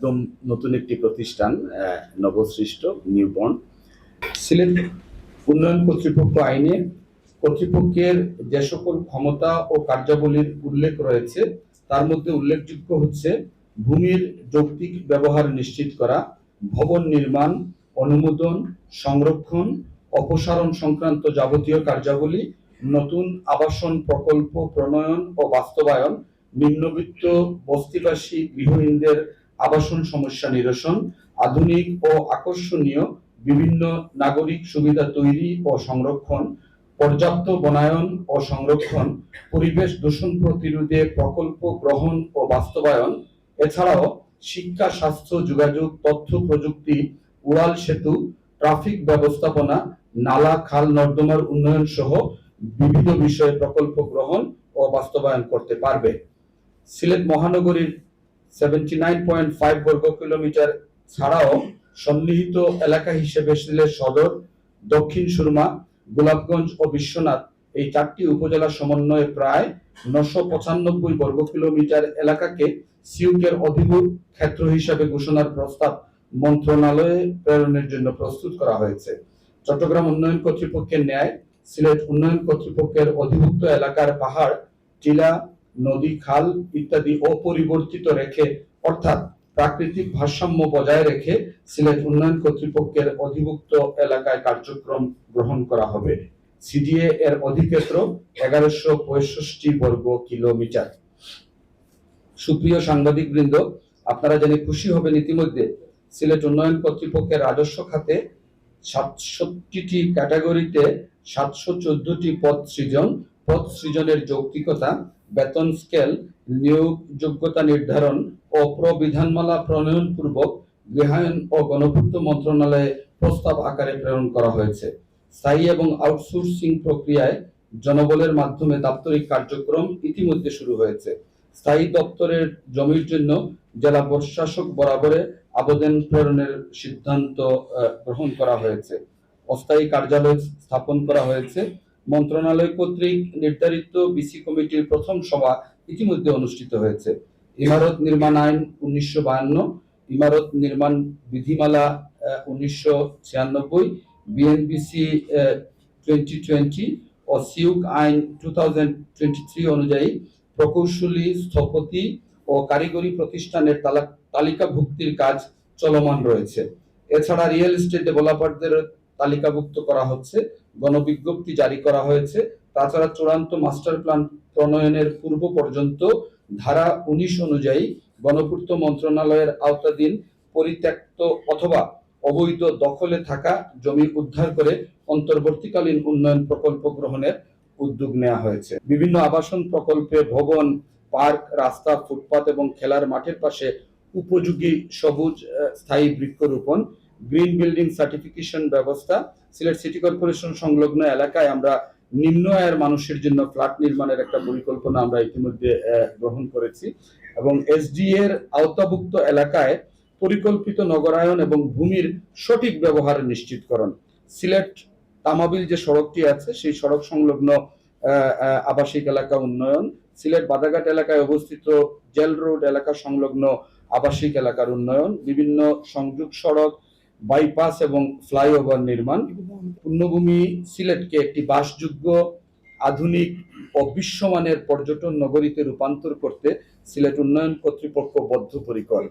একদম নতুন একটি প্রতিষ্ঠান, নবসৃষ্ট নিউবর্ন। সিলেট উন্নয়ন কর্তৃপক্ষ আইনে কর্তৃপক্ষের যে সকল ক্ষমতা ও কার্যাবলীর উল্লেখ রয়েছে তার মধ্যে উল্লেখযোগ্য হচ্ছে ভূমির যৌক্তিক ব্যবহার নিশ্চিত করা, ভবন নির্মাণ, অনুমোদন, সংরক্ষণ, অপসারণ সংক্রান্ত যাবতীয় কার্যাবলী, নতুন আবাসন প্রকল্প প্রণয়ন ও বাস্তবায়ন, নিম্নবিত্ত বস্তিবাসী গৃহহীনদের আবাসন সমস্যা নিরসন, আধুনিক ও আকর্ষণীয় বিভিন্ন নাগরিক সুবিধা তৈরি ও সংরক্ষণ, পর্যাপ্ত বনায়ন ও সংরক্ষণ, পরিবেশ দূষণ প্রতিরোধে প্রকল্প গ্রহণ ও বাস্তবায়ন, এছাড়াও শিক্ষা, স্বাস্থ্য, যোগাযোগ, তথ্য প্রযুক্তি, উড়াল সেতু, ট্রাফিক ব্যবস্থাপনা, নালা খাল নর্দমার উন্নয়ন সহ বিবিধ বিষয়ে প্রকল্প গ্রহণ ও বাস্তবায়ন করতে পারবে। সিলেট মহানগরীর 79.5 বর্গ কিলোমিটার ছাড়াও সন্নিহিত এলাকা হিসেবে সিলেট সদর, দক্ষিণ সুরমা, গোলাপগঞ্জ ও বিশ্বনাথ এই 4টি উপজেলা সমন্বয়ে প্রায় 995 বর্গ কিলোমিটার এলাকাকে সিউকের অধিভুক্ত ক্ষেত্র হিসেবে ঘোষণার প্রস্তাব মন্ত্রণালয়ে প্রেরণের জন্য প্রস্তুত করা হয়েছে। চট্টগ্রাম উন্নয়ন কর্তৃপক্ষের ন্যায় সিলেট উন্নয়ন কর্তৃপক্ষের অধিভুক্ত এলাকার পাহাড়, টিলা, নদী, খাল ইত্যাদি অপরিবর্তিত রেখে অর্থাৎ প্রাকৃতিক ভারসাম্য বজায় রেখে সিলেট উন্নয়ন কর্তৃপক্ষের অধিভুক্ত এলাকায় কার্যক্রম গ্রহণ করা হবে। সিডিএ এর অধিক্ষেত্র 1165 বর্গ কিলোমিটার। সুপ্রিয় সাংবাদিক বৃন্দ, আপনারা জেনে খুশি হবেন ইতিমধ্যে সিলেট উন্নয়ন কর্তৃপক্ষের রাজস্ব খাতে 67টি ক্যাটাগরিতে 714টি পদ সৃজনের যৌক্তিকতা, বেতন স্কেল, নিয়োগ যোগ্যতা নির্ধারণ ও প্রবিধানমালা প্রণয়ন পূর্বক গৃহায়ন ও গণপূর্ত মন্ত্রণালয়ে প্রস্তাব আকারে প্রেরণ করা হয়েছে। স্থায়ী এবং আউটসোর্সিং প্রক্রিয়ায় জনবলের মাধ্যমে দাপ্তরিক কার্যক্রম ইতিমধ্যে শুরু হয়েছে। স্থায়ী দপ্তরের জমির জন্য জেলা প্রশাসক বরাবরে আবেদন প্রেরণের সিদ্ধান্ত গ্রহণ করা হয়েছে। অস্থায়ী কার্যালয় স্থাপন করা হয়েছে। মন্ত্রণালয় কর্তৃক নির্ধারিত বিসি কমিটির প্রথম সভা ইতিমধ্যে অনুষ্ঠিত হয়েছে। ইমারত নির্মাণ আইন 1952, ইমারত নির্মাণ বিধিমালা 1996, বিএনপিসি 2020 ও সিউক আইন 2023 অনুযায়ী প্রকৌশলী, স্থপতি ও কারিগরি প্রতিষ্ঠানের তালিকাভুক্তির কাজ চলমান রয়েছে। এছাড়া রিয়েল এস্টেট ডেভেলপারদের তালিকাভুক্ত করা হচ্ছে, গণবিজ্ঞপ্তি জারি করা হয়েছে। তাছাড়া চূড়ান্ত মাস্টার প্ল্যান প্রণয়নের পূর্ব পর্যন্ত ধারা 19 অনুযায়ী গণপূর্ত মন্ত্রণালয়ের আওতাধীন পরিত্যক্ত অথবা অবৈধ দখলে থাকা জমি উদ্ধার করে অন্তর্বর্তীকালীন উন্নয়ন প্রকল্প গ্রহণের উদ্যোগ নেওয়া হয়েছে। বিভিন্ন আবাসন প্রকল্পে ভবন, পার্ক, রাস্তা, ফুটপাত এবং খেলার মাঠের পাশে উপযোগী সবুজ স্থায়ী বৃক্ষরোপণ, গ্রিন বিল্ডিং সার্টিফিকেশন ব্যবস্থা। সিলেট সিটি কর্পোরেশন সংলগ্ন এলাকায় আমরা নিম্ন আয়ের মানুষের জন্য ফ্ল্যাট নির্মাণের একটা পরিকল্পনা আমরা ইতিমধ্যে গ্রহণ করেছি এবং এসডি এর আওতাভুক্ত এলাকায় পরিকল্পিত নগরায়ন এবং ভূমির সঠিক ব্যবহার নিশ্চিতকরণ। সিলেট তামাবিল যে সড়কটি আছে সেই সড়ক সংলগ্ন আবাসিক এলাকা উন্নয়ন, সিলেট বাদাঘাট এলাকায় অবস্থিত জেল রোড এলাকা সংলগ্ন আবাসিক এলাকার উন্নয়ন, বিভিন্ন সংযোগ সড়ক, বাইপাস এবং ফ্লাইওভার নির্মাণ। পূর্ণভূমি সিলেটকে একটি বাসযোগ্য, আধুনিক ও বিশ্বমানের পর্যটন নগরীতে রূপান্তর করতে সিলেট উন্নয়ন কর্তৃপক্ষ বদ্ধপরিকর।